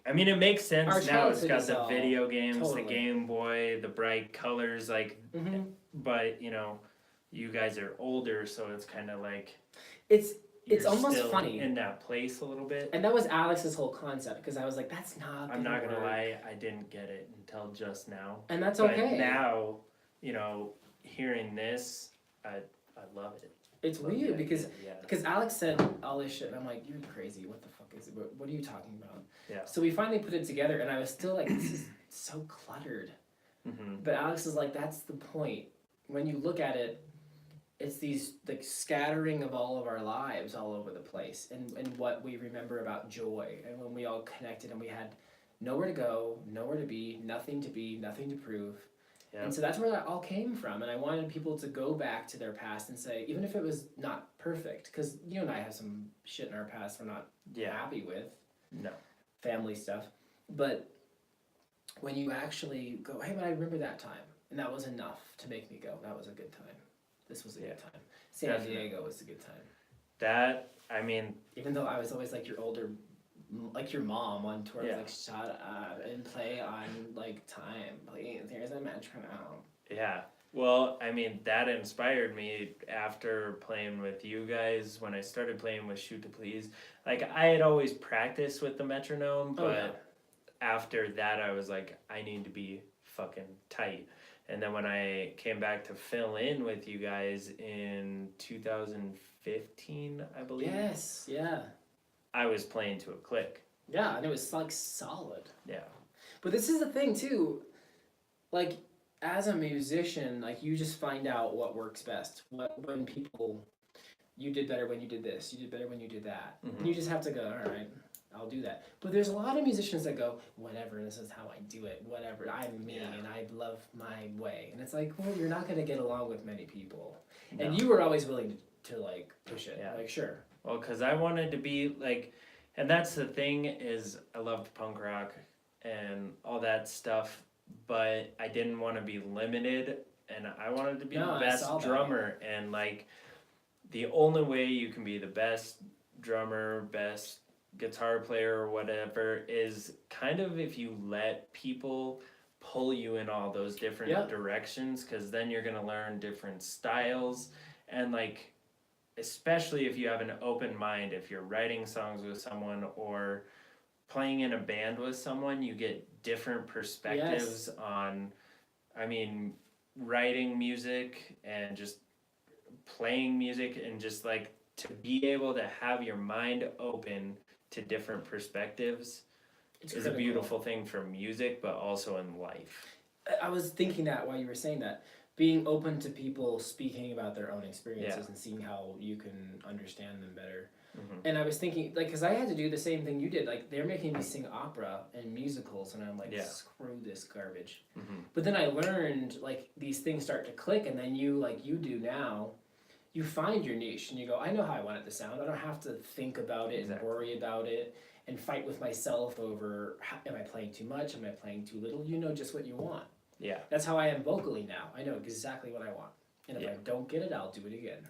I mean, it makes sense Our now. It's childhood got is the all- video games, totally. the Game Boy, the bright colors, like. But you know, you guys are older, so it's kind of like. It's you're almost still funny. in that place a little bit. And that was Alex's whole concept because I was like, that's not. I'm not gonna work. lie, I didn't get it until just now. And that's But okay. now, you know, hearing this, I love it. It's Love weird the because idea, because Alex said all this shit and I'm like, you're crazy. What the fuck is it? What are you talking about? Yeah. So we finally put it together and I was still like, this is so cluttered. Mm-hmm. But Alex is like, that's the point. When you look at it, it's these like scattering of all of our lives all over the place and what we remember about joy and when we all connected and we had nowhere to go, nowhere to be, nothing to prove. Yeah. And so that's where that all came from. And I wanted people to go back to their past and say, even if it was not perfect, because you and I have some shit in our past we're not happy with. No. Family stuff. But when you actually go, hey, but I remember that time. And that was enough to make me go, that was a good time. This was a good time. San Definitely. Diego was a good time. That, I mean. Even though I was always like your older, like your mom on tour, Yeah. like shut up and play on like time, please. Here's a metronome. Yeah. Well, I mean, that inspired me after playing with you guys when I started playing with Shoot to Please. Like, I had always practiced with the metronome, but after that, I was like, I need to be fucking tight. And then when I came back to fill in with you guys in 2015, I believe. Yes, yeah. I was playing to a click. Yeah, and it was like solid. Yeah. But this is the thing too, like as a musician, like you just find out what works best. When people, you did better when you did this, you did better when you did that. Mhm. And you just have to go, all right, I'll do that. But there's a lot of musicians that go, whatever, this is how I do it, whatever, I'm me and I love my way. And it's like, well, you're not going to get along with many people. No. And you were always willing to like push it, like sure. Well, because I wanted to be like, and that's the thing is I loved punk rock and all that stuff, but I didn't want to be limited and I wanted to be the best drummer. And like, the only way you can be the best drummer, best guitar player or whatever is kind of if you let people pull you in all those different directions, because then you're going to learn different styles And like, especially if you have an open mind, if you're writing songs with someone or playing in a band with someone, you get different perspectives on, I mean, writing music and just playing music, and just like to be able to have your mind open to different perspectives It's is critical. a beautiful thing for music, but also in life. I was thinking that while you were saying that, being open to people speaking about their own experiences and seeing how you can understand them better. And I was thinking, like, because I had to do the same thing you did. Like, they're making me sing opera and musicals, and I'm like, screw this garbage. But then I learned, like, these things start to click, and then you, like you do now, you find your niche, and you go, I know how I want it to sound. I don't have to think about it and worry about it and fight with myself over, am I playing too much? Am I playing too little? You know just what you want. Yeah. That's how I am vocally now. I know exactly what I want. And if I don't get it, I'll do it again.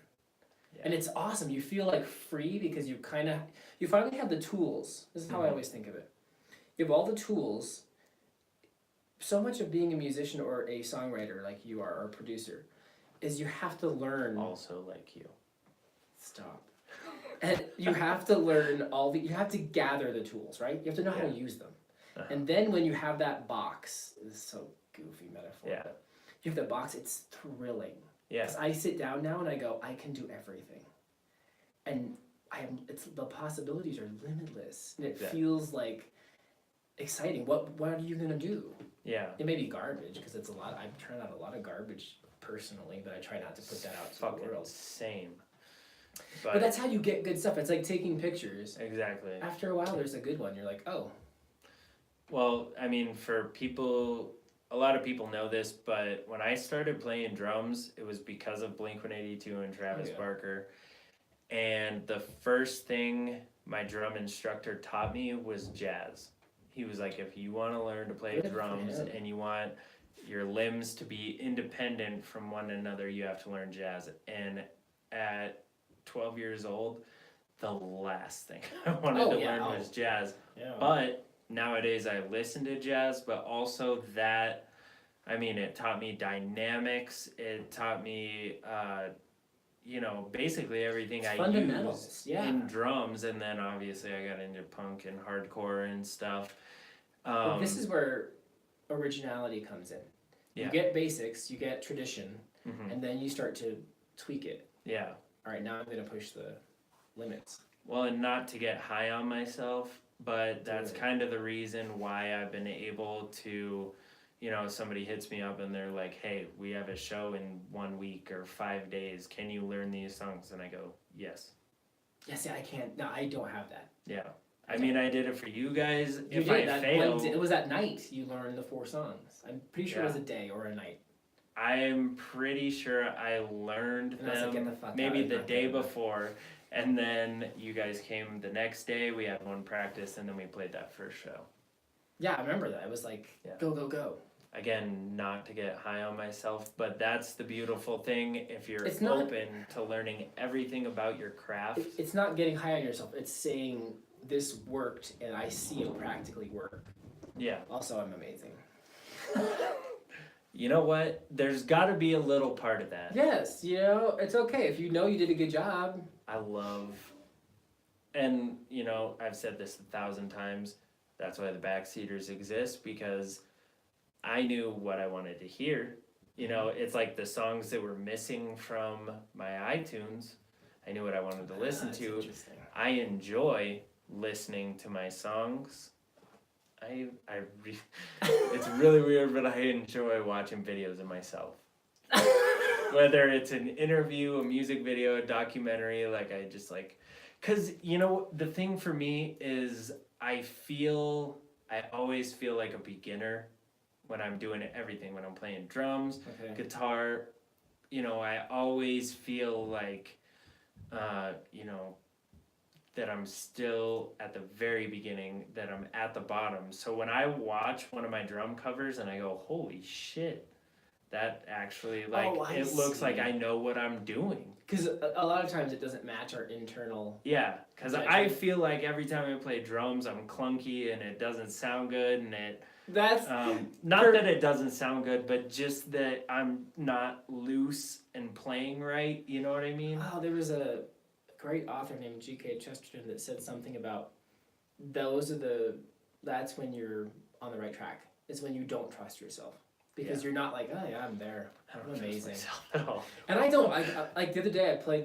Yeah. And it's awesome. You feel like free because you finally have the tools. This is how I always think of it. You have all the tools. So much of being a musician or a songwriter like you are, or a producer, is you have to learn. Also like you. Stop. And you have to learn you have to gather the tools, right? You have to know how to use them. And then when you have that box, this is so goofy metaphor. Yeah. But you have that box, it's thrilling. Yeah. Because I sit down now and I go, I can do everything. And the possibilities are limitless. And it feels like exciting. What are you gonna do? Yeah. It may be garbage, because it's a lot. I've turned out a lot of garbage personally, but I try not to put that out to the world. Same. But that's how you get good stuff. It's like taking pictures. Exactly. After a while, there's a good one. You're like, oh. Well, I mean, for people, a lot of people know this, but when I started playing drums, it was because of Blink-182 and Travis Barker. And the first thing my drum instructor taught me was jazz. He was like, if you want to learn to play drums and you want your limbs to be independent from one another, you have to learn jazz. And at 12 years old, the last thing I wanted to learn was jazz. Yeah. But nowadays I listen to jazz, but also that, I mean, it taught me dynamics. It taught me, basically everything I use in drums. And then obviously I got into punk and hardcore and stuff. But this is where originality comes in. You get basics, you get tradition, and then you start to tweak it. Yeah. All right, now I'm going to push the limits. Well, and not to get high on myself, but that's kind of the reason why I've been able to, somebody hits me up and they're like, hey, we have a show in 1 week or 5 days. Can you learn these songs? And I go, yes. Yeah, see, I can't. No, I don't have that. Yeah. I mean, I did it for you guys. If I failed... It was at night you learned the 4 songs. I'm pretty sure it was a day or a night. I'm pretty sure I learned them maybe the day before. And then you guys came the next day, we had one practice, and then we played that first show. Yeah, I remember that. It was like, go, go, go. Again, not to get high on myself, but that's the beautiful thing if you're open to learning everything about your craft. It's not getting high on yourself. It's saying, this worked, and I see it practically work. Yeah. Also, I'm amazing. You know what? There's got to be a little part of that. Yes, it's okay if you know you did a good job. I love, and I've said this 1,000 times, that's why the backseaters exist, because I knew what I wanted to hear. It's like the songs that were missing from my iTunes, I knew what I wanted to listen to. I enjoy listening to my songs. It's really weird, but I enjoy watching videos of myself. Whether it's an interview, a music video, a documentary, because the thing for me is I always feel like a beginner when I'm doing everything, when I'm playing drums, guitar, I always feel like, that I'm still at the very beginning, that I'm at the bottom. So when I watch one of my drum covers and I go, holy shit, that actually like Oh, I it looks like see. I know what I'm doing. Because a lot of times it doesn't match our internal. Yeah, because Right. I feel like every time I play drums, I'm clunky and it doesn't sound good, and it That's not that it doesn't sound good, but just that I'm not loose and playing right. You know what I mean? oh, there was a great author named G.K. Chesterton that said something about that's when you're on the right track. It's when you don't trust yourself. Because you're not like, oh yeah, I'm there. I don't I'm trust amazing. myself at all. And I don't. Like the other day, I played